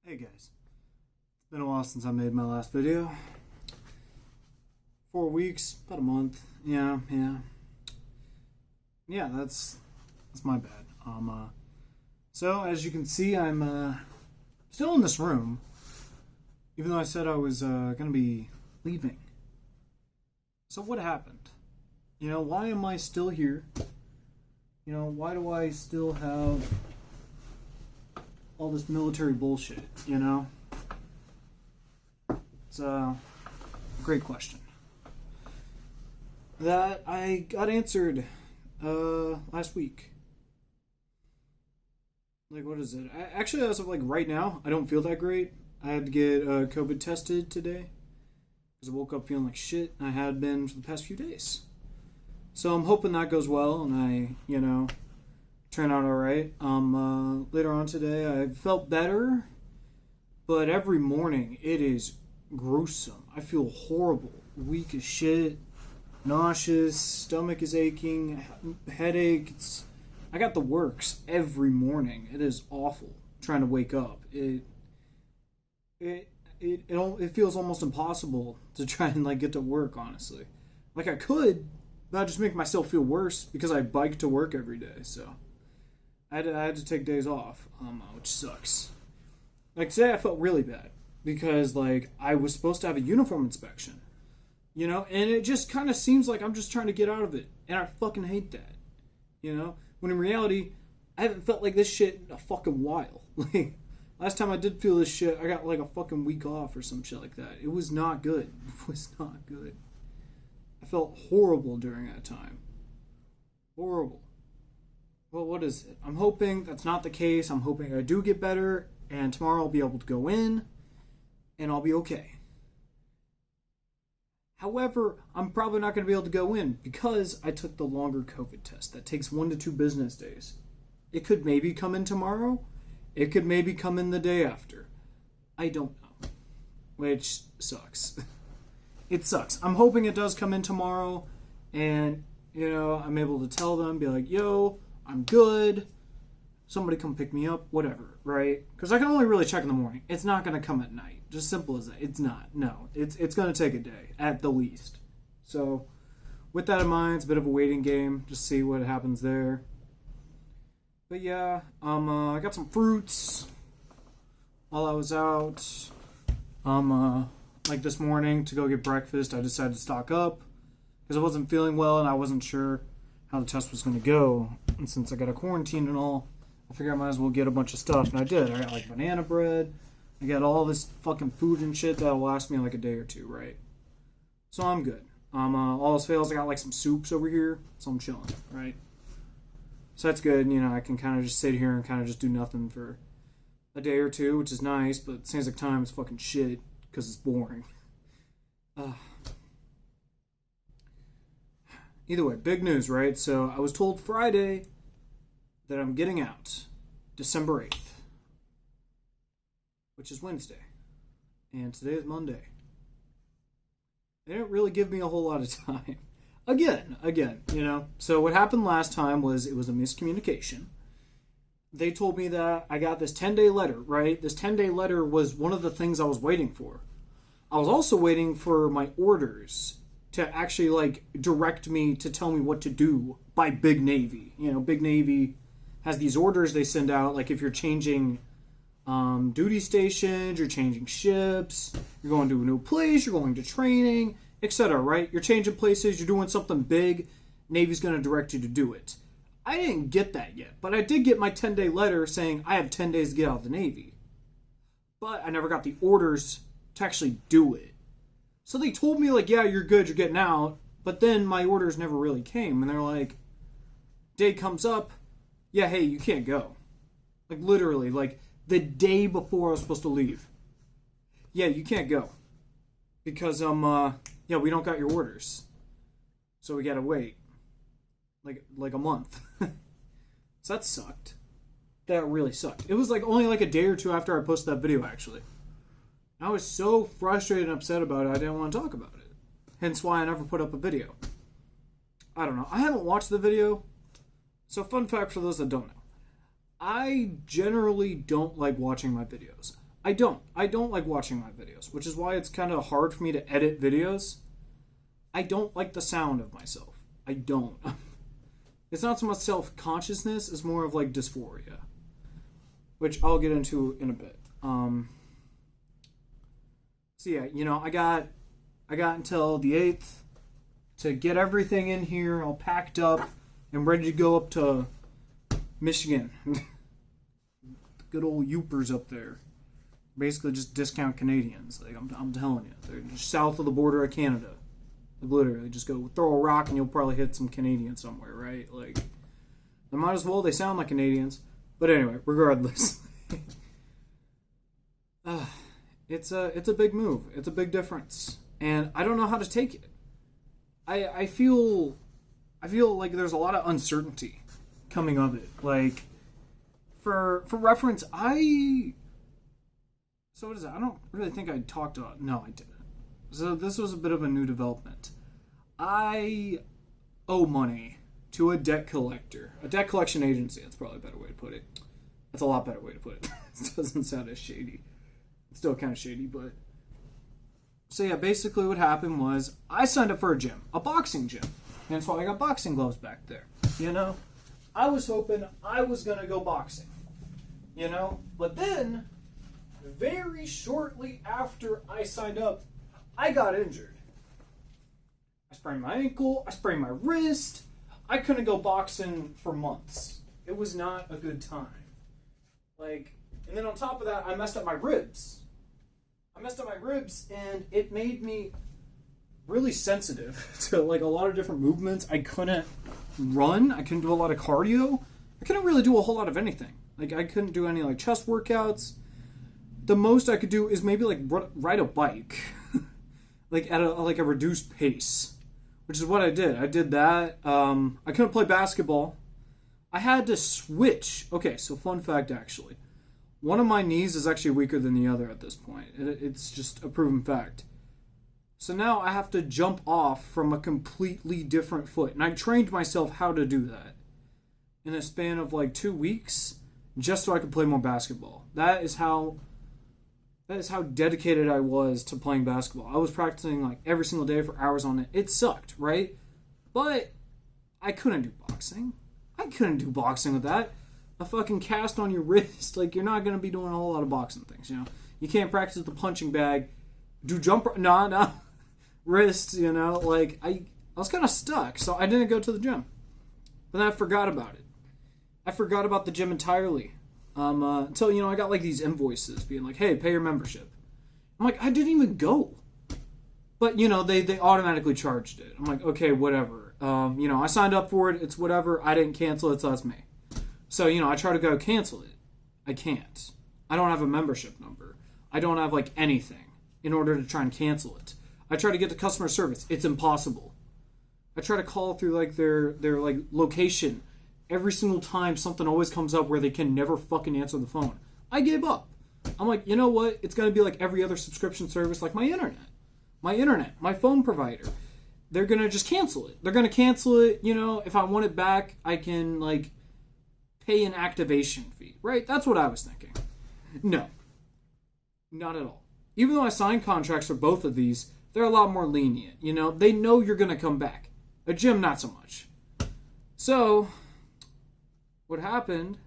Hey guys, it's been a while since I made my last video. 4 weeks, about a month. Yeah, that's my bad. So as you can see, I'm still in this room, even though I said I was gonna be leaving. So what happened? Why am I still here? Why do I still have all this military bullshit, It's a great question that I got answered last week. What is it? Actually, as of right now, I don't feel that great. I had to get COVID tested today because I woke up feeling like shit. I had been for the past few days. So I'm hoping that goes well and I, turn out alright. Later on today, I felt better, but every morning it is gruesome. I feel horrible, weak as shit, nauseous, stomach is aching, headache. I got the works every morning. It is awful trying to wake up. It feels almost impossible to try and get to work, honestly. I could, but I just make myself feel worse because I bike to work every day, so I had to take days off, which sucks. Today I felt really bad because I was supposed to have a uniform inspection, and it just kind of seems like I'm just trying to get out of it, and I fucking hate that, when in reality I haven't felt like this shit in a fucking while. Last time I did feel this shit, I got a fucking week off or some shit like that. It was not good. It was not good. I felt horrible during that time. Horrible. Well, what is it? I'm hoping that's not the case. I'm hoping I do get better, and tomorrow I'll be able to go in, and I'll be okay. However, I'm probably not going to be able to go in because I took the longer COVID test. That takes 1 to 2 business days. It could maybe come in tomorrow. It could maybe come in the day after. I don't know. Which sucks. It sucks. I'm hoping it does come in tomorrow, and, I'm able to tell them, be like, yo, I'm good. Somebody come pick me up, whatever, right? Because I can only really check in the morning. It's not going to come at night. Just simple as that. It's not. No. It's going to take a day, at the least. So, with that in mind, it's a bit of a waiting game. Just see what happens there. But yeah, I got some fruits while I was out. This morning to go get breakfast, I decided to stock up because I wasn't feeling well and I wasn't sure how the test was going to go. And since I got a quarantine and all, I figured I might as well get a bunch of stuff, and I did. I got banana bread. I got all this fucking food and shit that'll last me a day or two, right? So I'm good. All else fails, I got some soups over here, so I'm chilling, right? So that's good. I can kind of just sit here and kind of just do nothing for a day or two, which is nice, but at the same time, it's fucking shit because it's boring. Either way, big news, right? So I was told Friday that I'm getting out December 8th, which is Wednesday, and today is Monday. They didn't really give me a whole lot of time. Again, So what happened last time was it was a miscommunication. They told me that I got this 10-day letter, right? This 10-day letter was one of the things I was waiting for. I was also waiting for my orders to actually direct me to tell me what to do by Big Navy. Big Navy has these orders they send out, if you're changing duty stations, you're changing ships, you're going to a new place, you're going to training, etc., right? You're changing places, you're doing something big, Navy's going to direct you to do it. I didn't get that yet, but I did get my 10-day letter saying I have 10 days to get out of the Navy. But I never got the orders to actually do it. So they told me, yeah, you're good, you're getting out, but then my orders never really came, and they're like, day comes up, yeah, hey, you can't go. Literally, the day before I was supposed to leave. Yeah, you can't go. Because, yeah, we don't got your orders. So we gotta wait. Like a month. So that sucked. That really sucked. It was only a day or two after I posted that video, actually. I was so frustrated and upset about it, I didn't want to talk about it. Hence why I never put up a video. I don't know. I haven't watched the video. So fun fact for those that don't know. I generally don't like watching my videos. I don't like watching my videos, which is why it's kind of hard for me to edit videos. I don't like the sound of myself. I don't. It's not so much self-consciousness, it's more of like dysphoria, which I'll get into in a bit. So yeah, you know, I got until the 8th to get everything in here all packed up and ready to go up to Michigan. Good old Yoopers up there. Basically just discount Canadians. Like I'm telling you, they're just south of the border of Canada. Like literally, just go throw a rock and you'll probably hit some Canadians somewhere, right? Like, they might as well. They sound like Canadians. But anyway, regardless, it's a big move. It's a big difference, and I don't know how to take it. I feel like there's a lot of uncertainty coming of it. Like, for reference, so what is it? I don't really think I talked about. No, I didn't. So this was a bit of a new development. I owe money to a debt collector. A debt collection agency, that's probably a better way to put it. That's a lot better way to put it. It doesn't sound as shady. It's still kind of shady, but... So yeah, basically what happened was I signed up for a gym. A boxing gym. And that's why I got boxing gloves back there. You know? I was hoping I was going to go boxing. You know? But then, very shortly after I signed up, I got injured. I sprained my ankle, I sprained my wrist. I couldn't go boxing for months. It was not a good time. Like, and then on top of that, I messed up my ribs. And it made me really sensitive to like a lot of different movements. I couldn't run, I couldn't do a lot of cardio. I couldn't really do a whole lot of anything. Like, I couldn't do any like chest workouts. The most I could do is maybe like ride a bike. Like at a reduced pace, which is what I did. I did that. I couldn't play basketball. I had to switch. Okay, so fun fact actually. One of my knees is actually weaker than the other at this point. It's just a proven fact. So now I have to jump off from a completely different foot. And I trained myself how to do that in a span of like 2 weeks just so I could play more basketball. That is how dedicated I was to playing basketball. I was practicing like every single day for hours on it. It sucked, right? But I couldn't do boxing. I couldn't do boxing with that. A fucking cast on your wrist. Like, you're not going to be doing a whole lot of boxing things, you know? You can't practice the punching bag. Do jump... Nah. Wrists, you know? Like, I was kind of stuck, so I didn't go to the gym. But then I forgot about it. I forgot about the gym entirely. Until, you know, I got like these invoices being like, hey, pay your membership. I'm like, I didn't even go. But, you know, they automatically charged it. I'm like, okay, whatever. You know, I signed up for it. It's whatever. I didn't cancel it, so that's me. So, you know, I try to go cancel it. I can't. I don't have a membership number. I don't have like anything in order to try and cancel it. I try to get to customer service. It's impossible. I try to call through like their like location. Every single time something always comes up where they can never fucking answer the phone. I gave up. I'm like, you know what? It's going to be like every other subscription service, like my internet, my phone provider. They're going to just cancel it. They're going to cancel it. You know, if I want it back, I can like pay an activation fee, right? That's what I was thinking. No, not at all. Even though I signed contracts for both of these, they're a lot more lenient. You know, they know you're going to come back. A gym, not so much. So what happened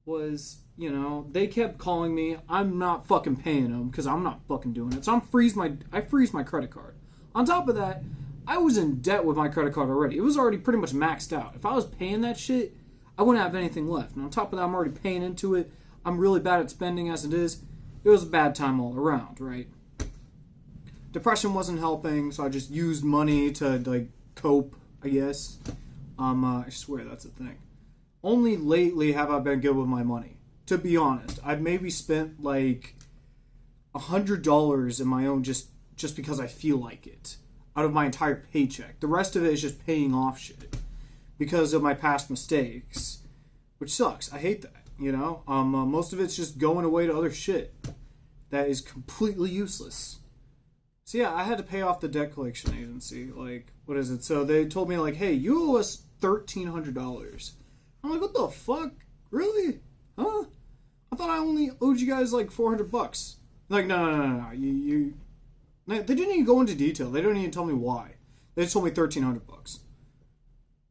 was, you know, they kept calling me. I'm not fucking paying them because I'm not fucking doing it. So I freeze my credit card. On top of that, I was in debt with my credit card already. It was already pretty much maxed out. If I was paying that shit, I wouldn't have anything left. And on top of that, I'm already paying into it. I'm really bad at spending as it is. It was a bad time all around, right? Depression wasn't helping, so I just used money to like cope, I guess. I swear that's a thing. Only lately have I been good with my money. To be honest, I've maybe spent like $100 in my own just because I feel like it out of my entire paycheck. The rest of it is just paying off shit because of my past mistakes, which sucks. I hate that, you know? Most of it's just going away to other shit that is completely useless. So yeah, I had to pay off the debt collection agency. Like, what is it? So they told me like, hey, you owe us $1,300. I'm like, what the fuck? Really? Huh? I thought I only owed you guys like $400. Like, no. They didn't even go into detail. They don't even tell me why. They just told me $1,300.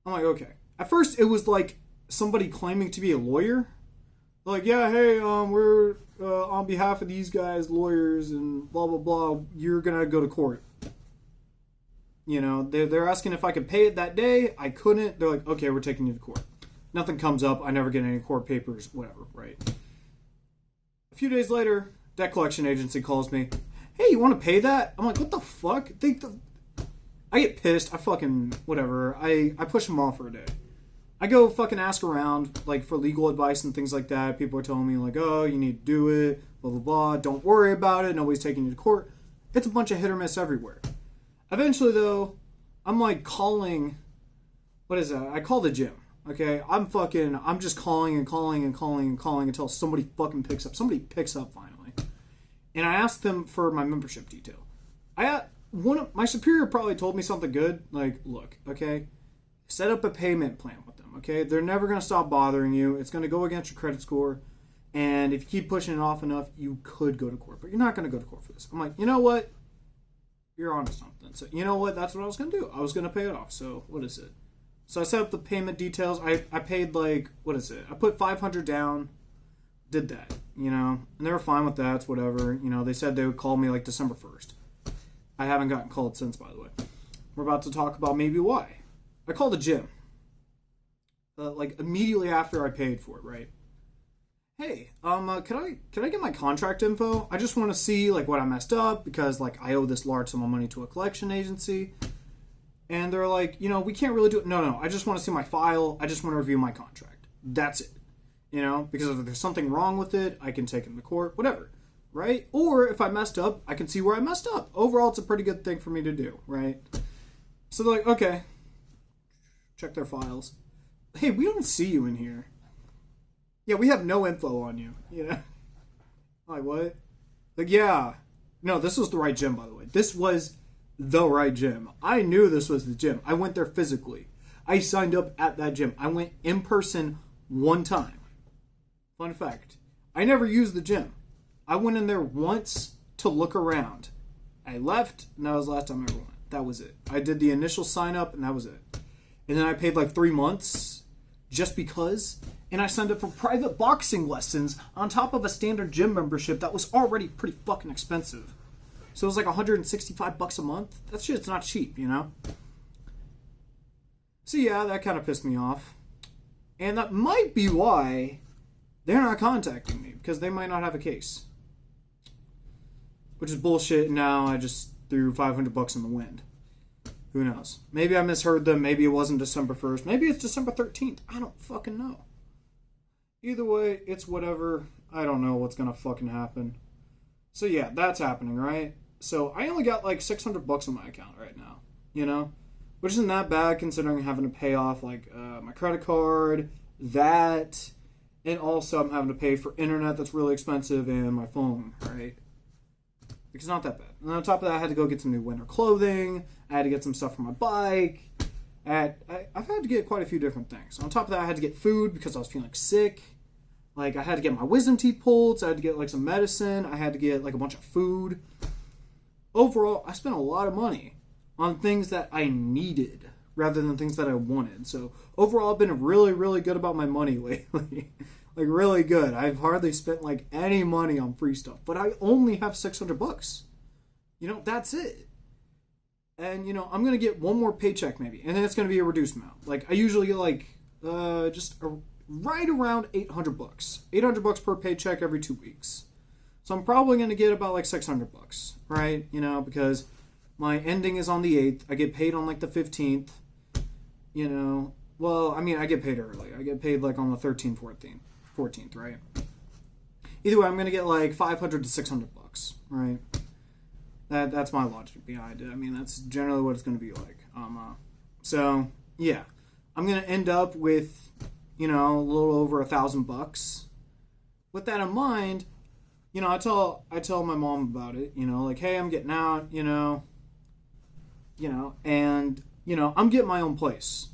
I'm like, okay. At first, it was like somebody claiming to be a lawyer. Like, yeah, hey, we're on behalf of these guys, lawyers, and blah blah blah. You're gonna go to court. You know, they're asking if I could pay it that day. I couldn't. They're like, okay, we're taking you to court. Nothing comes up. I never get any court papers. Whatever, right? A few days later, debt collection agency calls me. Hey, you want to pay that? I'm like, what the fuck? I get pissed. I fucking whatever. I push them off for a day. I go fucking ask around, like, for legal advice and things like that. People are telling me, like, oh, you need to do it, blah, blah, blah. Don't worry about it. Nobody's taking you to court. It's a bunch of hit or miss everywhere. Eventually, though, I'm, like, calling... What is that? I call the gym, okay? I'm just calling until somebody fucking picks up. Somebody picks up, finally. And I asked them for my membership detail. My superior probably told me something good. Like, look, okay? Set up a payment plan with them, okay? They're never going to stop bothering you. It's going to go against your credit score. And if you keep pushing it off enough, you could go to court. But you're not going to go to court for this. I'm like, you know what? You're onto something. So, you know what? That's what I was going to do. I was going to pay it off. So, what is it? So, I set up the payment details. I paid, like, what is it? I put $500 down. Did that, you know? And they were fine with that. It's whatever. You know, they said they would call me, like, December 1st. I haven't gotten called since, by the way. We're about to talk about maybe why. I called the gym. Like, immediately after I paid for it, right? Hey, can I get my contract info? I just want to see, like, what I messed up, because, like, I owe this large sum of money to a collection agency. And they're like, you know, we can't really do it. No, I just want to see my file. I just want to review my contract. That's it. You know, because if there's something wrong with it, I can take it to court, whatever. Right? Or if I messed up, I can see where I messed up. Overall, it's a pretty good thing for me to do, right? So they're like, okay. Check their files. Hey, we don't see you in here. Yeah, we have no info on you. You know? Like, what? Like, yeah. No, this was the right gym, by the way. This was the right gym. I knew this was the gym. I went there physically. I signed up at that gym. I went in person one time. Fun fact. I never used the gym. I went in there once to look around. I left, and that was the last time I ever went. That was it. I did the initial sign up, and that was it. And then I paid like 3 months just because. And I signed up for private boxing lessons on top of a standard gym membership that was already pretty fucking expensive. So it was like $165 a month. That shit's not cheap, you know? So yeah, that kind of pissed me off. And that might be why they're not contacting me, because they might not have a case. Which is bullshit. Now I just threw $500 in the wind. Who knows? Maybe I misheard them. Maybe it wasn't December 1st. Maybe it's December 13th. I don't fucking know. Either way, it's whatever. I don't know what's gonna fucking happen. So yeah, that's happening, right? So I only got like $600 in my account right now. You know? Which isn't that bad considering having to pay off like my credit card, that, and also I'm having to pay for internet that's really expensive and my phone, right? It's not that bad. And on top of that, I had to go get some new winter clothing. I had to get some stuff for my bike. I've had to get quite a few different things. On top of that, I had to get food because I was feeling sick. Like, I had to get my wisdom teeth pulled, so I had to get, like, some medicine. I had to get, like, a bunch of food. Overall, I spent a lot of money on things that I needed rather than things that I wanted. So, overall, I've been really, really good about my money lately. Like, really good. I've hardly spent, like, any money on free stuff. But I only have $600. You know, that's it. And, you know, I'm going to get one more paycheck maybe. And then it's going to be a reduced amount. Like, I usually get, like, right around $800. $800 per paycheck every 2 weeks. So I'm probably going to get about, like, $600, right? You know, because my ending is on the 8th. I get paid on, like, the 15th. You know, well, I mean, I get paid early. I get paid, like, on the 13th, 14th, right? Either way, I'm going to get, like, $500 to $600, right? That's my logic behind it. I mean, that's generally what it's going to be like. So, yeah. I'm going to end up with, you know, a little over $1,000. With that in mind, you know, I tell my mom about it, you know, like, hey, I'm getting out, you know, and, you know, I'm getting my own place.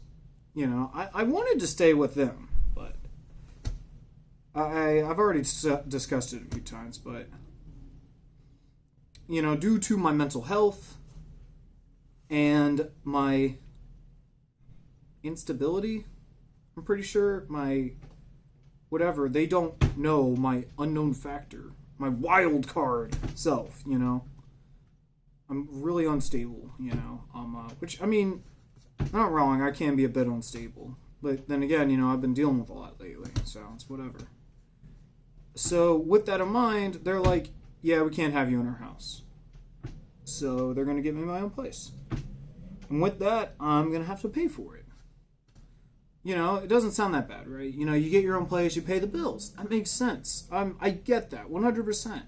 You know, I wanted to stay with them, but I've already discussed it a few times, but due to my mental health and my instability, I'm pretty sure my whatever, they don't know my unknown factor, my wild card self, I'm really unstable, which, I mean, not wrong, I can be a bit unstable. But then again, I've been dealing with a lot lately, so it's whatever. So with that in mind, they're like, yeah, we can't have you in our house. So they're going to give me my own place. And with that, I'm going to have to pay for it. It doesn't sound that bad, right? You get your own place, you pay the bills. That makes sense. I get that, 100%.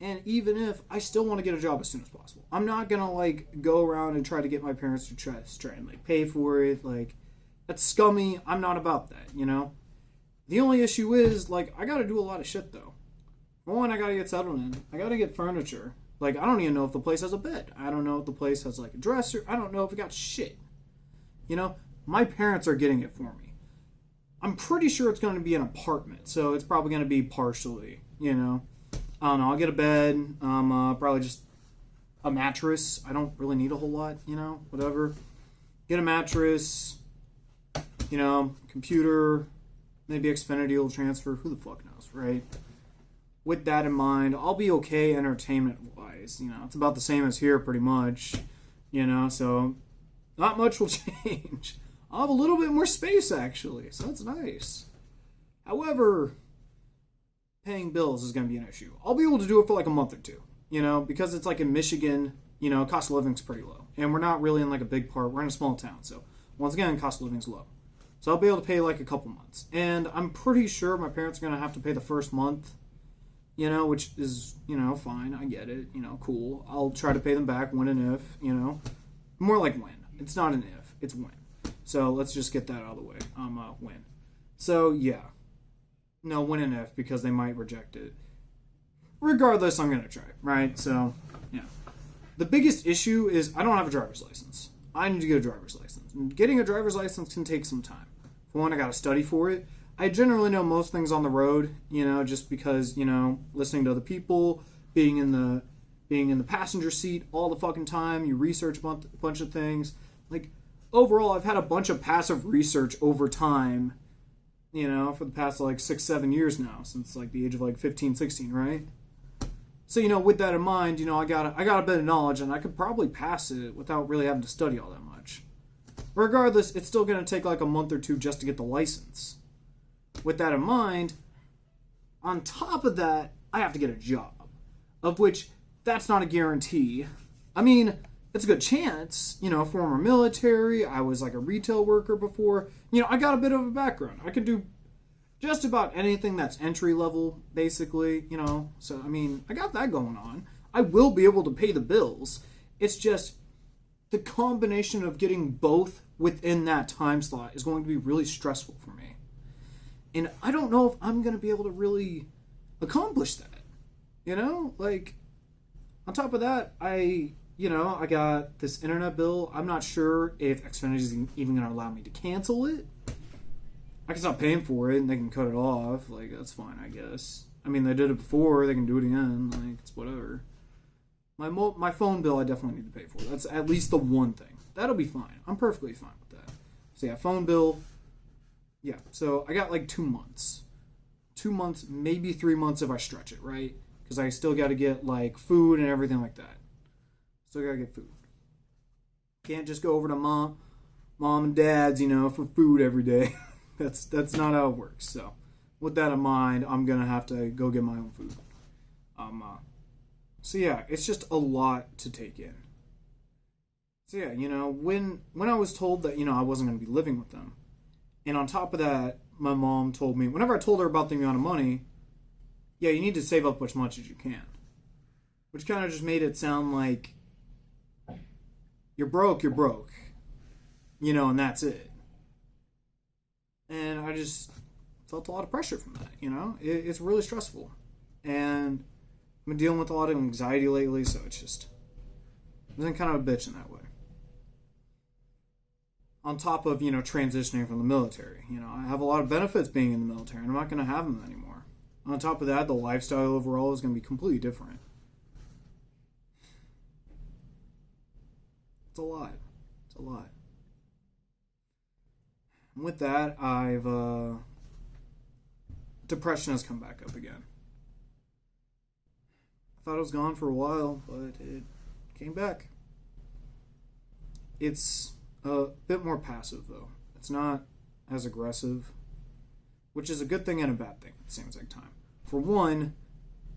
And even if I still want to get a job as soon as possible, I'm not going to, go around and try to get my parents to try and, pay for it. That's scummy. I'm not about that, The only issue is, I got to do a lot of shit, though. For one, I got to get settled in. I got to get furniture. I don't even know if the place has a bed. I don't know if the place has, a dresser. I don't know if it got shit. My parents are getting it for me. I'm pretty sure it's going to be an apartment, so it's probably going to be partially, I don't know. I'll get a bed, probably just a mattress. I don't really need a whole lot, whatever. Get a mattress, computer, maybe Xfinity will transfer. Who the fuck knows, right? With that in mind, I'll be okay entertainment-wise. It's about the same as here pretty much, so not much will change. I'll have a little bit more space, actually, so that's nice. However, paying bills is going to be an issue. I'll be able to do it for a month or two, because it's in Michigan, cost of living's pretty low. And we're not really in a big part. We're in a small town, so once again, cost of living's low. So I'll be able to pay a couple months. And I'm pretty sure my parents are going to have to pay the first month, which is, fine. I get it, cool. I'll try to pay them back when and if, more like when. It's not an if, it's when. So let's just get that out of the way. When. So, yeah. No, when and if, because they might reject it. Regardless, I'm going to try, right? So, yeah. The biggest issue is I don't have a driver's license. I need to get a driver's license. And getting a driver's license can take some time. For one, I got to study for it. I generally know most things on the road, just because, listening to other people, being in the passenger seat all the fucking time, you research a bunch of things. Overall, I've had a bunch of passive research over time, for the past 6-7 years now, since the age of 15, 16, right? So, with that in mind, I got a bit of knowledge, and I could probably pass it without really having to study all that much. Regardless, it's still going to take a month or two just to get the license. With that in mind, on top of that, I have to get a job, of which that's not a guarantee. I mean, it's a good chance, former military, I was a retail worker before, I got a bit of a background. I could do just about anything that's entry level, basically, so, I mean, I got that going on. I will be able to pay the bills. It's just the combination of getting both within that time slot is going to be really stressful for me. And I don't know if I'm going to be able to really accomplish that, on top of that, I got this internet bill. I'm not sure if Xfinity is even going to allow me to cancel it. I can stop paying for it and they can cut it off. That's fine, I guess. I mean, they did it before. They can do it again. It's whatever. My phone bill, I definitely need to pay for. That's at least the one thing. That'll be fine. I'm perfectly fine with that. So, yeah, phone bill. Yeah, so I got 2 months. 2 months, maybe 3 months if I stretch it, right? Because I still got to get, food and everything like that. Still gotta get food. Can't just go over to mom and dad's, for food every day. that's not how it works. So, with that in mind, I'm gonna have to go get my own food. So yeah, it's just a lot to take in. So yeah, when I was told that I wasn't gonna be living with them, and on top of that, my mom told me whenever I told her about the amount of money, yeah, you need to save up as much as you can, which kind of just made it sound like you're broke, and that's it. And I just felt a lot of pressure from that, It's really stressful. And I've been dealing with a lot of anxiety lately, so it's been kind of a bitch in that way. On top of, transitioning from the military. I have a lot of benefits being in the military, and I'm not going to have them anymore. On top of that, the lifestyle overall is going to be completely different. It's a lot. It's a lot. And with that, depression has come back up again. I thought it was gone for a while, but it came back. It's a bit more passive, though. It's not as aggressive, which is a good thing and a bad thing at the same exact time. For one,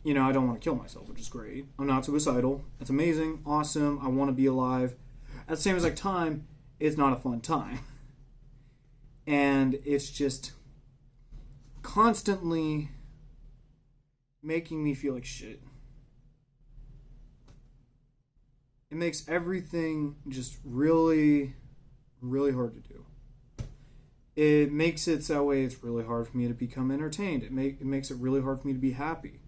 I don't want to kill myself, which is great. I'm not suicidal. It's amazing, awesome. I want to be alive. At the same exact time, it's not a fun time. And it's just constantly making me feel like shit. It makes everything just really, really hard to do. It makes it that way it's really hard for me to become entertained. It makes it really hard for me to be happy.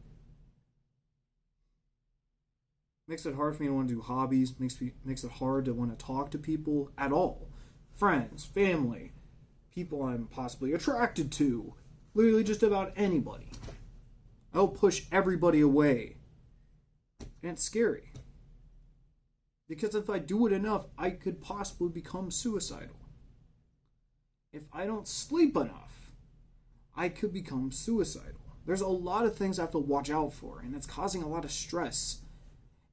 It makes it hard for me to want to do hobbies. Makes it hard to want to talk to people at all. Friends, family, people I'm possibly attracted to. Literally just about anybody. I'll push everybody away. And it's scary. Because if I do it enough, I could possibly become suicidal. If I don't sleep enough, I could become suicidal. There's a lot of things I have to watch out for, and it's causing a lot of stress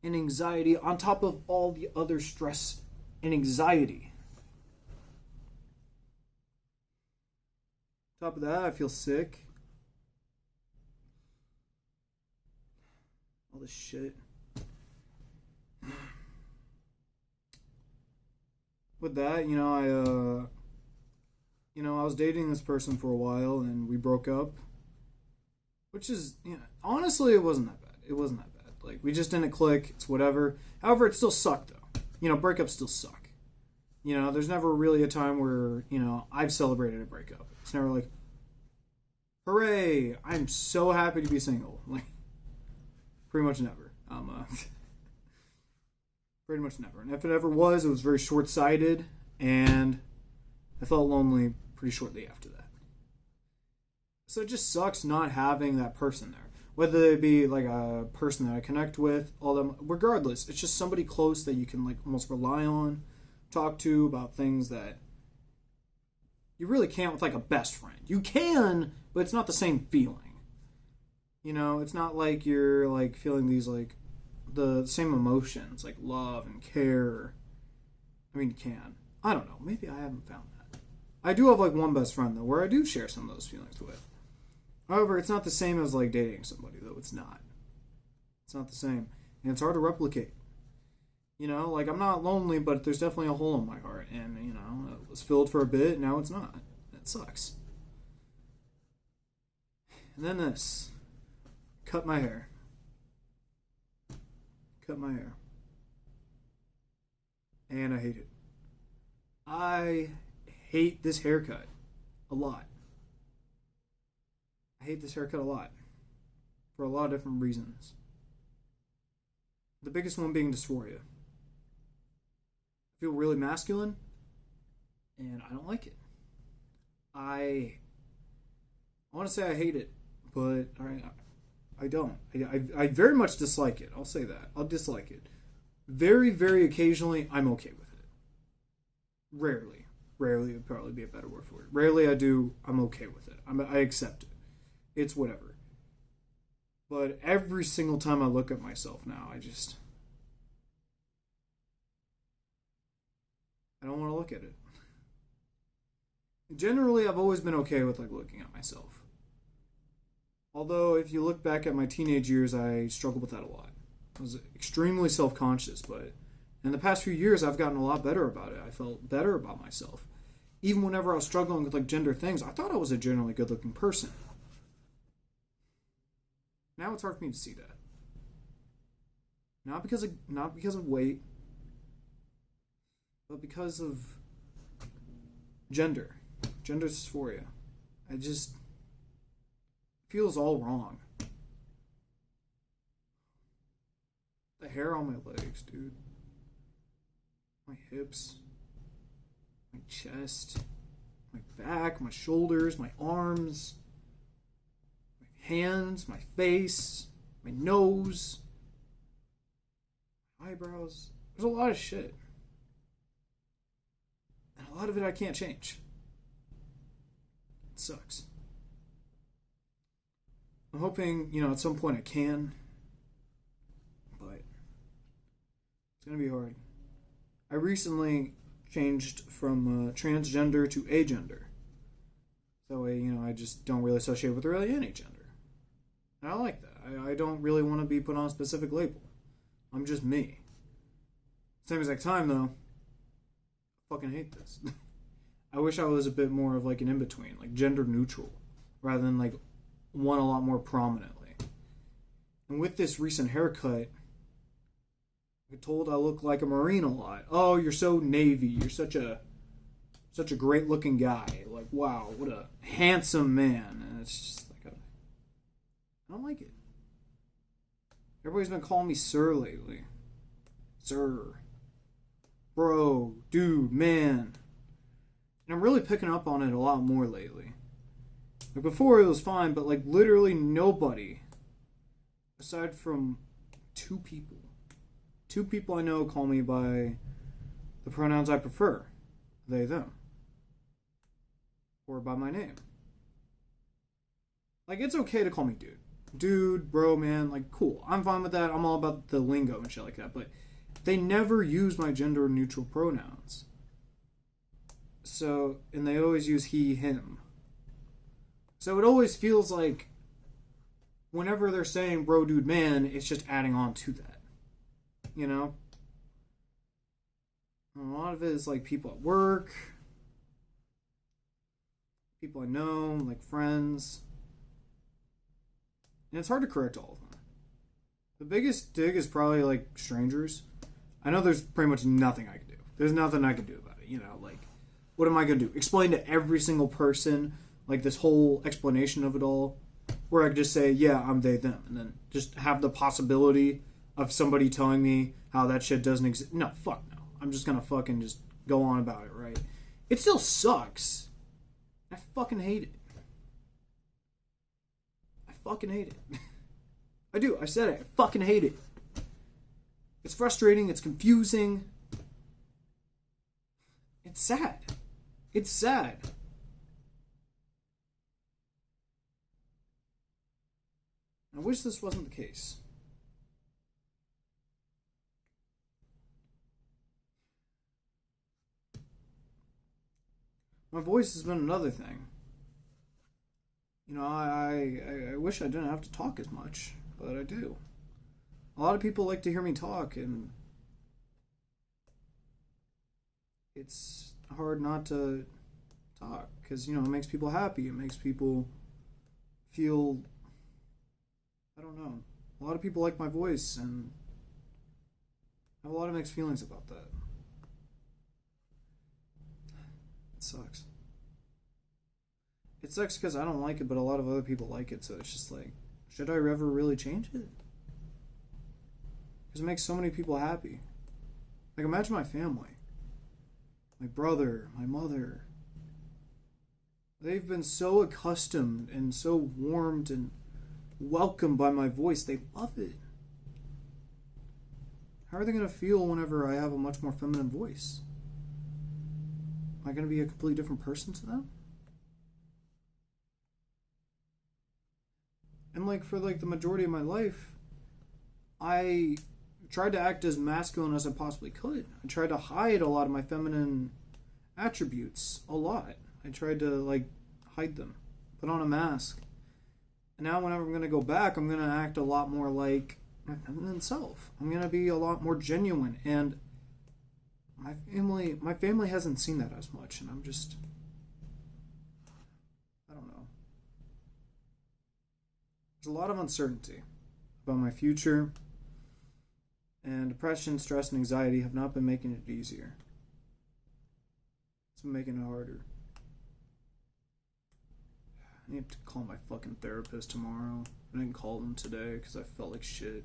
and anxiety on top of all the other stress and anxiety. On top of that, I feel sick. All this shit. With that, I was dating this person for a while and we broke up. Which is, honestly, it wasn't that bad. It wasn't that bad. Like, we just didn't click. It's whatever. However, it still sucked, though. Breakups still suck. There's never really a time where, I've celebrated a breakup. It's never like, hooray, I'm so happy to be single. Like, pretty much never. Pretty much never. And if it ever was, it was very short-sighted, and I felt lonely pretty shortly after that. So it just sucks not having that person there. Whether it be like a person that I connect with, all them, regardless, it's just somebody close that you can like almost rely on, talk to about things that you really can't with like a best friend. You can, but it's not the same feeling. It's not like you're like feeling these like the same emotions, like love and care. I mean, you can. I don't know. Maybe I haven't found that. I do have like one best friend though, where I do share some of those feelings with. However, it's not the same as like dating somebody though. It's not. It's not the same, and it's hard to replicate. Like I'm not lonely, but there's definitely a hole in my heart, and it was filled for a bit. Now it's not. It sucks. And then this. Cut my hair. Cut my hair. And I hate it. I hate this haircut a lot. I hate this haircut a lot. For a lot of different reasons. The biggest one being dysphoria. I feel really masculine, and I don't like it. I want to say I hate it, but I don't. I very much dislike it. I'll say that. I'll dislike it. Very, very occasionally, I'm okay with it. Rarely. Rarely would probably be a better word for it. Rarely I'm okay with it. I accept it. It's whatever. But every single time I look at myself now, I don't want to look at it. Generally, I've always been okay with like looking at myself. Although, if you look back at my teenage years, I struggled with that a lot. I was extremely self-conscious, but in the past few years, I've gotten a lot better about it. I felt better about myself. Even whenever I was struggling with like gender things, I thought I was a generally good-looking person. Now it's hard for me to see that. Not because of weight, but because of gender dysphoria. I just feels all wrong. The hair on my legs, dude. My hips. my chest, my back, my shoulders, my arms, my hands, my face, my nose, eyebrows. There's a lot of shit. And a lot of it I can't change. It sucks. I'm hoping, at some point I can. But it's going to be hard. I recently changed from transgender to agender. That way, I just don't really associate with really any gender. And I like that. I don't really want to be put on a specific label. I'm just me. Same exact time, though. I fucking hate this. I wish I was a bit more of like an in-between, like gender neutral, rather than like one a lot more prominently. And with this recent haircut, I told I look like a Marine a lot. Oh, you're so Navy. You're such a great looking guy. Like, wow, what a handsome man. And it's just like I don't like it. Everybody's been calling me sir lately. Sir. Bro, dude, man. And I'm really picking up on it a lot more lately. Like before it was fine, but like literally nobody, aside from two people I know call me by the pronouns I prefer. They, them. Or by my name. Like, it's okay to call me dude. Dude, bro, man, like, cool. I'm fine with that. I'm all about the lingo and shit like that. But they never use my gender neutral pronouns. So, and they always use he, him. So it always feels like whenever they're saying bro, dude, man, it's just adding on to that. And a lot of it is like people at work, people I know, like friends. And it's hard to correct all of them. The biggest dig is probably like strangers. I know there's pretty much nothing I can do. There's nothing I can do about it. Like, what am I going to do? Explain to every single person, like, this whole explanation of it all? Where I could just say, yeah, I'm they, them. And then just have the possibility of somebody telling me how that shit doesn't exist. No, fuck no. I'm just going to fucking just go on about it, right? It still sucks. I fucking hate it. I fucking hate it. I do. I said it. I fucking hate it. It's frustrating. It's confusing. It's sad. It's sad. I wish this wasn't the case. My voice has been another thing. I wish I didn't have to talk as much, but I do. A lot of people like to hear me talk, and it's hard not to talk, because, it makes people happy. It makes people feel, I don't know. A lot of people like my voice, and I have a lot of mixed feelings about that. It sucks. It sucks because I don't like it, but a lot of other people like it, so it's just like, should I ever really change it? Because it makes so many people happy. Like, imagine my family. My brother, my mother. They've been so accustomed and so warmed and welcomed by my voice. They love it. How are they going to feel whenever I have a much more feminine voice? Am I going to be a completely different person to them? And like for like the majority of my life, I tried to act as masculine as I possibly could. I tried to hide a lot of my feminine attributes a lot. I tried to like hide them, put on a mask. And now whenever I'm going to go back, I'm going to act a lot more like my feminine self. I'm going to be a lot more genuine. And my family hasn't seen that as much. And I'm just, I don't know. There's a lot of uncertainty about my future. And depression, stress, and anxiety have not been making it easier. It's been making it harder. I need to call my fucking therapist tomorrow. I didn't call them today because I felt like shit.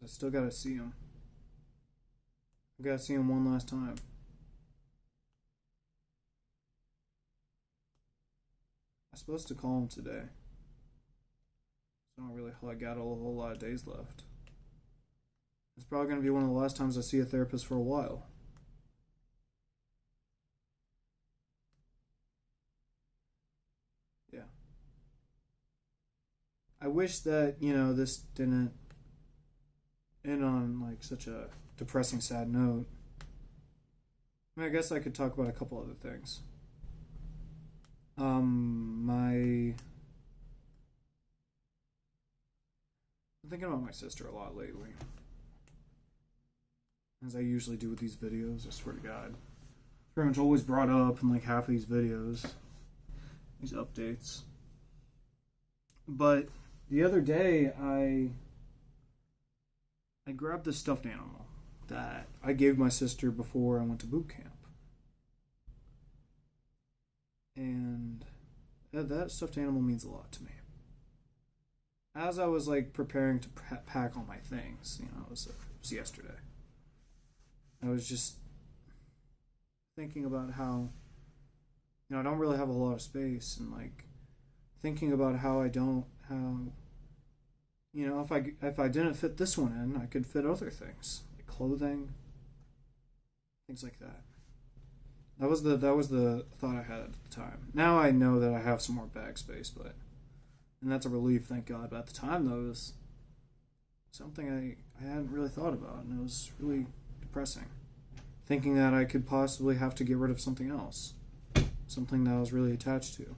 I still gotta see him. I gotta see him one last time. I'm supposed to call him today. So I don't really got a whole lot of days left. It's probably going to be one of the last times I see a therapist for a while. Yeah. I wish that, this didn't end on like such a depressing, sad note. I mean, I guess I could talk about a couple other things. I'm thinking about my sister a lot lately. As I usually do with these videos, I swear to God. It's pretty much always brought up in like half of these videos. These updates. But the other day I grabbed this stuffed animal that I gave my sister before I went to boot camp. And that stuffed animal means a lot to me. As I was like preparing to pack all my things, it was yesterday. I was just thinking about how, I don't really have a lot of space, and like thinking about how if I didn't fit this one in, I could fit other things like clothing, things like that. That was the thought I had at the time. Now I know that I have some more bag space, and that's a relief, thank God. But at the time, though, it was something I hadn't really thought about, and it was really depressing. Thinking that I could possibly have to get rid of something else. Something that I was really attached to.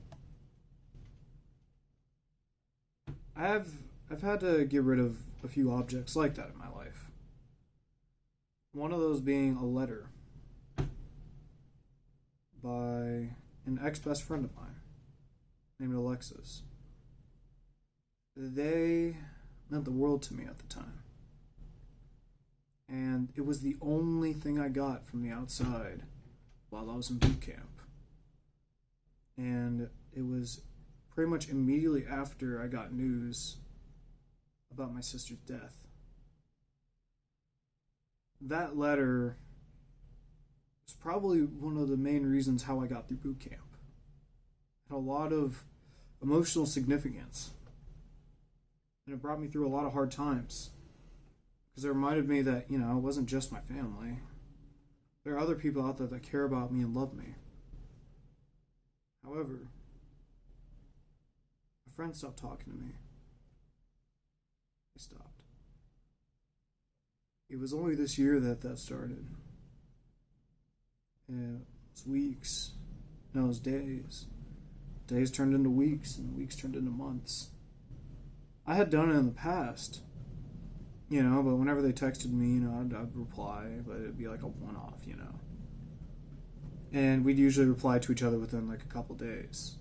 I've had to get rid of a few objects like that in my life. One of those being a letter by an ex-best friend of mine named Alexis. They meant the world to me at the time. And it was the only thing I got from the outside while I was in boot camp. And it was pretty much immediately after I got news about my sister's death. That letter was probably one of the main reasons how I got through boot camp. It had a lot of emotional significance. And it brought me through a lot of hard times. Because it reminded me that, it wasn't just my family. There are other people out there that care about me and love me. However, my friends stopped talking to me. They stopped. It was only this year that started. And it was weeks. No, it was days. Days turned into weeks, and weeks turned into months. I had done it in the past. But whenever they texted me, I'd reply, but it'd be like a one-off, And we'd usually reply to each other within like a couple days.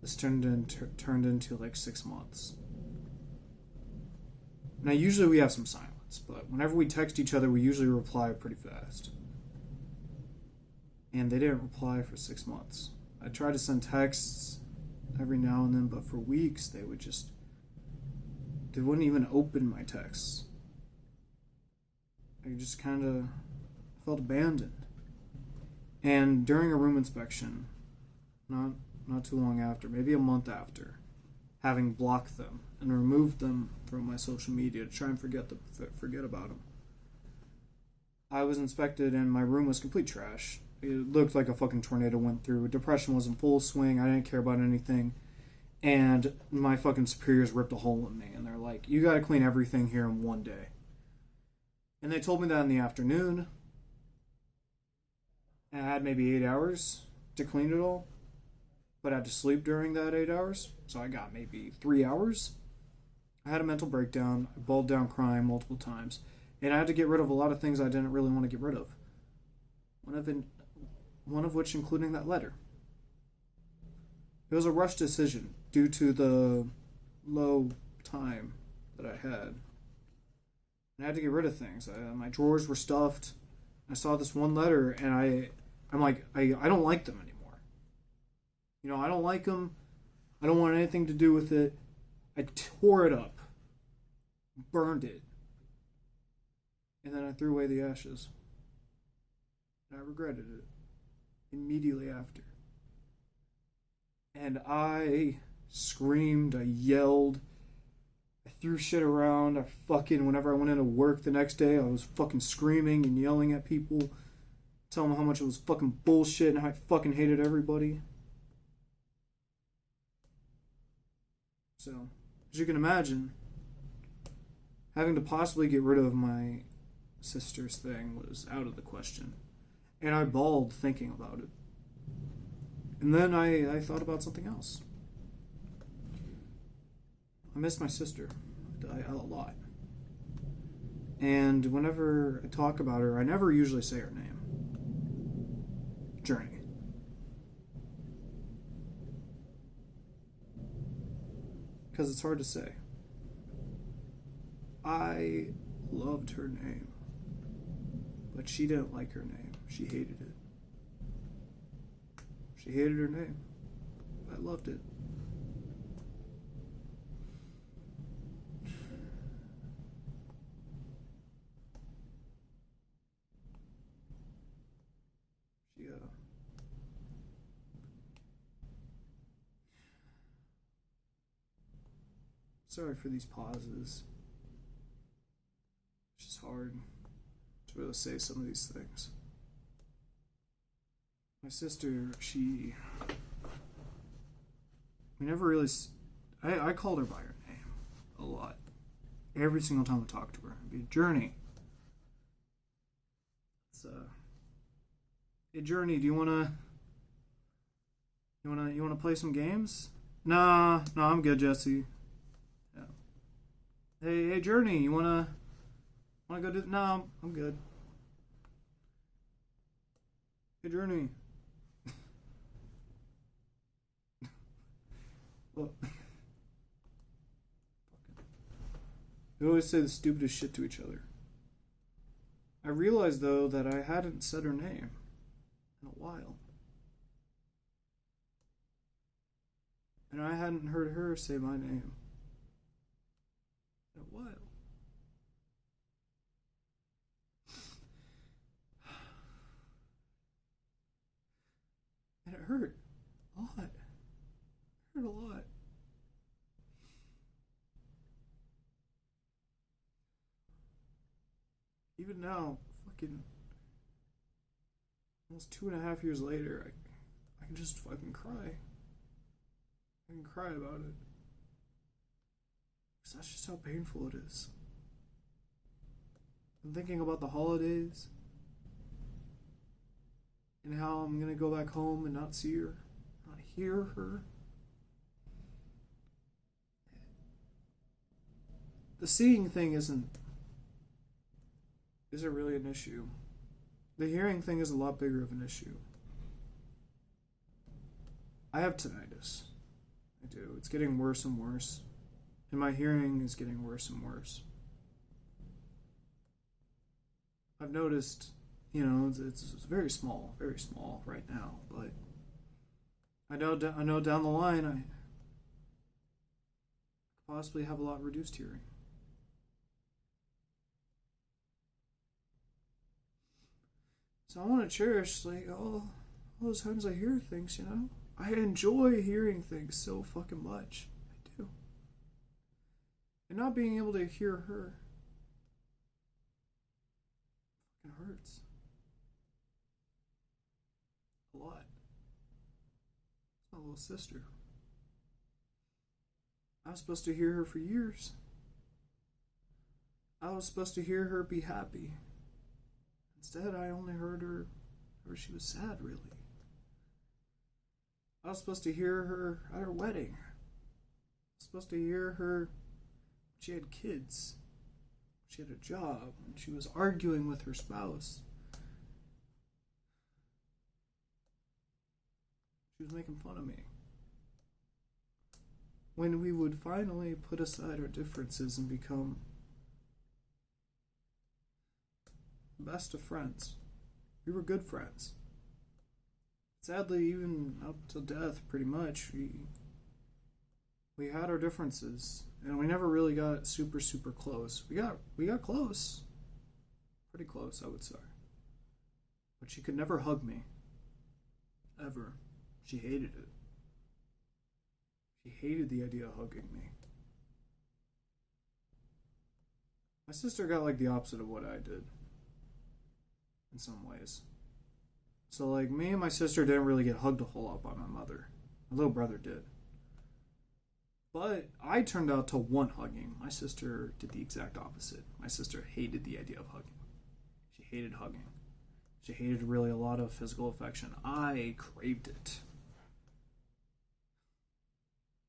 This turned into like 6 months. Now, usually we have some silence, but whenever we text each other, we usually reply pretty fast. And they didn't reply for 6 months. I tried to send texts every now and then, but for weeks they wouldn't even open my texts. I just kind of felt abandoned. And during a room inspection, not too long after, maybe a month after, having blocked them and removed them from my social media to try and forget about them, I was inspected and my room was complete trash. It looked like a fucking tornado went through. Depression was in full swing. I didn't care about anything. And my fucking superiors ripped a hole in me. And they're like, you gotta clean everything here in one day. And they told me that in the afternoon. And I had maybe 8 hours to clean it all. But I had to sleep during that 8 hours. So I got maybe 3 hours. I had a mental breakdown. I bawled down crying multiple times. And I had to get rid of a lot of things I didn't really want to get rid of. One of which including that letter. It was a rushed decision due to the low time that I had. And I had to get rid of things. My drawers were stuffed. I saw this one letter and I'm like, I don't like them anymore. I don't like them. I don't want anything to do with it. I tore it up. Burned it. And then I threw away the ashes. And I regretted it. Immediately after. And I screamed, I yelled, I threw shit around. Whenever I went into work the next day, I was fucking screaming and yelling at people, telling them how much it was fucking bullshit and how I fucking hated everybody. So, as you can imagine, having to possibly get rid of my sister's thing was out of the question. And I bawled thinking about it. And then I thought about something else. I miss my sister a lot. And whenever I talk about her, I never usually say her name. Journey. Because it's hard to say. I loved her name. But she didn't like her name. She hated it. She hated her name. I loved it. She, sorry for these pauses. It's just hard to really say some of these things. My sister, we never really, I called her by her name a lot. Every single time I talked to her. It'd be a Journey. It's, hey Journey, do you wanna play some games? Nah, no, I'm good, Jesse. Yeah. Hey Journey, you wanna go do? No, I'm good. Hey Journey. Look. We always say the stupidest shit to each other. I realized, though, that I hadn't said her name in a while. And I hadn't heard her say my name in a while. And it hurt a lot. It hurt a lot. Even now, fucking almost 2.5 years later, I can just fucking cry. I can cry about it. Because that's just how painful it is. I'm thinking about the holidays and how I'm gonna go back home and not see her, not hear her. The seeing thing isn't really an issue. The hearing thing is a lot bigger of an issue. I have tinnitus. I do. It's getting worse and worse. And my hearing is getting worse and worse. I've noticed, it's very small right now, but I know down the line I could possibly have a lot reduced hearing. So I want to cherish, all those times I hear things, I enjoy hearing things so fucking much. I do. And not being able to hear her fucking hurts. A lot. It's my little sister. I was supposed to hear her for years. I was supposed to hear her be happy. Instead, I only heard her where she was sad, really. I was supposed to hear her at her wedding. I was supposed to hear her when she had kids. She had a job. When she was arguing with her spouse. She was making fun of me. When we would finally put aside our differences and become best of friends. We were good friends. Sadly, even up till death, pretty much, we had our differences, and we never really got super close. We got close, pretty close, I would say. But she could never hug me, ever. She hated it. hated the idea of hugging me. My sister got like the opposite of what I did in some ways. So like me and my sister didn't really get hugged a whole lot by my mother. My little brother did. But I turned out to want hugging. My sister did the exact opposite. My sister hated the idea of hugging. She hated hugging. She hated really a lot of physical affection. I craved it.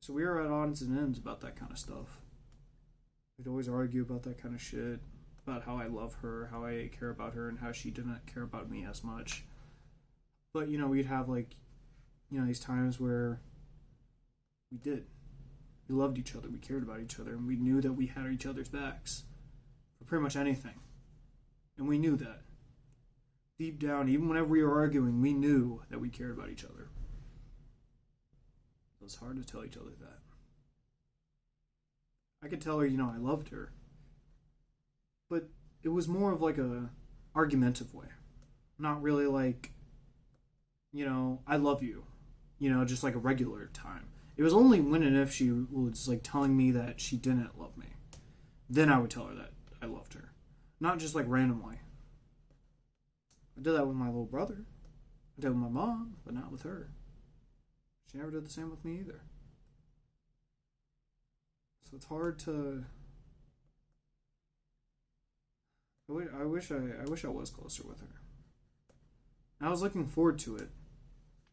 So we were at odds and ends about that kind of stuff. We'd always argue about that kind of shit. About how I love her, how I care about her, and how she didn't care about me as much. But, you know, we'd have like, you know, these times where we did. We loved each other, we cared about each other, and we knew that we had each other's backs for pretty much anything. And we knew that. Deep down, even whenever we were arguing, we knew that we cared about each other. It was hard to tell each other that. I could tell her, you know, I loved her. But it was more of like a argumentative way. Not really like, you know, I love you. You know, just like a regular time. It was only when and if she was like telling me that she didn't love me. Then I would tell her that I loved her. Not just like randomly. I did that with my little brother. I did it with my mom, but not with her. She never did the same with me either. So it's hard to... I wish I was closer with her. I was looking forward to it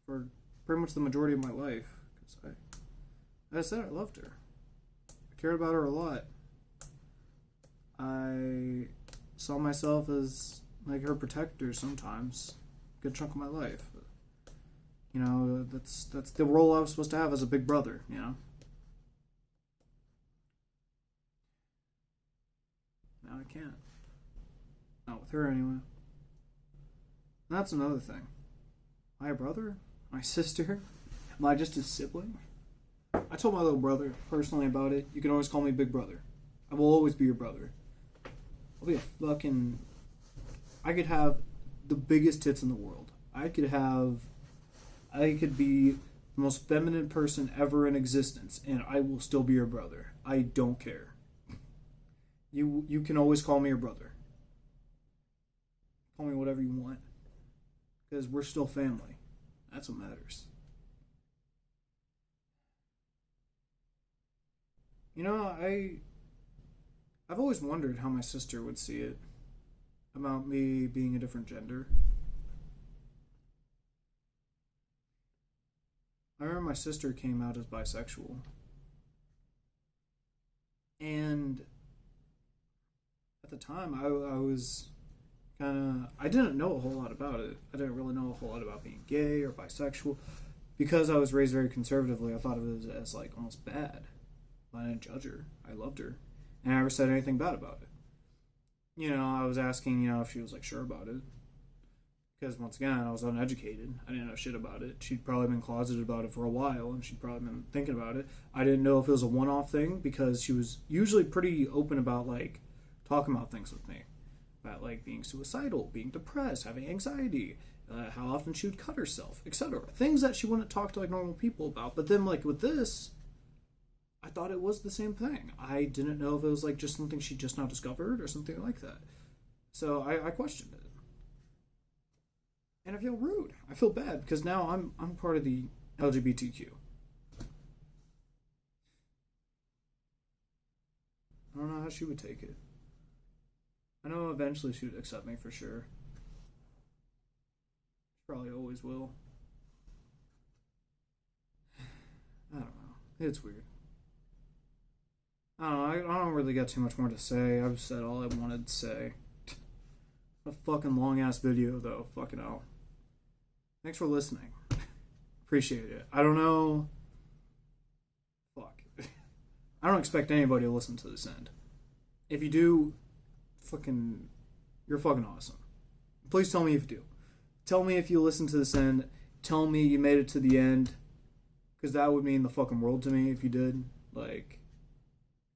for pretty much the majority of my life. Because as I said, I loved her. I cared about her a lot. I saw myself as like her protector sometimes. A good chunk of my life. You know, that's the role I was supposed to have as a big brother, you know? Now I can't. Not with her anyway. And that's another thing. My brother? My sister? Am I just a sibling? I told my little brother personally about it. You can always call me Big Brother. I will always be your brother. I'll be a fucking... I could have the biggest tits in the world. I could be the most feminine person ever in existence, and I will still be your brother. I don't care. You can always call me your brother. Call me whatever you want. Because we're still family. That's what matters. You know, I've always wondered how my sister would see it. About me being a different gender. I remember my sister came out as bisexual. And at the time, I was kind of... I didn't know a whole lot about it. I didn't really know a whole lot about being gay or bisexual. Because I was raised very conservatively, I thought of it as like almost bad. I didn't judge her. I loved her. And I never said anything bad about it. You know, I was asking, you know, if she was like sure about it. Because once again, I was uneducated. I didn't know shit about it. She'd probably been closeted about it for a while, and she'd probably been thinking about it. I didn't know if it was a one-off thing, because she was usually pretty open about, like, talking about things with me. About, like, being suicidal, being depressed, having anxiety, how often she would cut herself, etc. Things that she wouldn't talk to, like, normal people about. But then, like, with this, I thought it was the same thing. I didn't know if it was, like, just something she just now discovered or something like that. So I questioned it. And I feel rude. I feel bad because now I'm part of the LGBTQ. I don't know how she would take it. I know eventually she would accept me for sure. She probably always will. I don't know. It's weird. I don't know. I don't really got too much more to say. I've said all I wanted to say. A fucking long-ass video, though. Fucking hell. Thanks for listening. Appreciate it. I don't know... Fuck. I don't expect anybody to listen to this end. If you do, fucking... You're fucking awesome. Please tell me if you do. Tell me if you listen to this end. Tell me you made it to the end. Because that would mean the fucking world to me if you did. Like...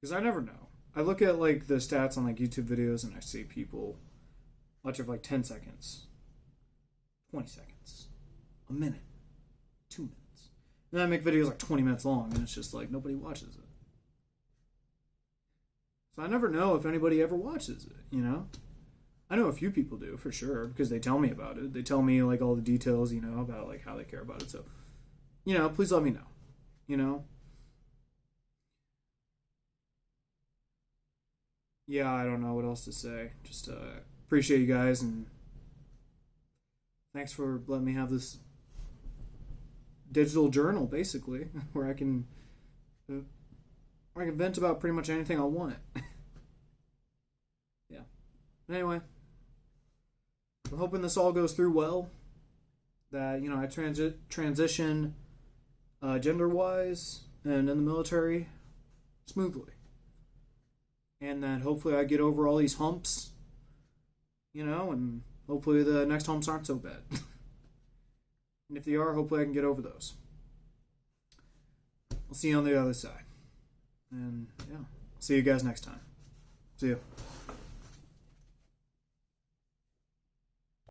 Because I never know. I look at, like, the stats on, like, YouTube videos and I see people... watch it for, like, 10 seconds. 20 seconds. A minute. 2 minutes. And I make videos like 20 minutes long, and it's just like nobody watches it. So I never know if anybody ever watches it, you know? I know a few people do, for sure, because they tell me about it. They tell me, like, all the details, you know, about, like, how they care about it. So, you know, please let me know, you know? Yeah, I don't know what else to say. Just appreciate you guys, and thanks for letting me have this digital journal, basically, where I can vent about pretty much anything I want. Yeah. Anyway, I'm hoping this all goes through well. That, you know, I transition gender-wise and in the military smoothly. And that hopefully I get over all these humps, you know, and hopefully the next humps aren't so bad. And if they are, hopefully I can get over those. I'll see you on the other side. And yeah, see you guys next time. See you.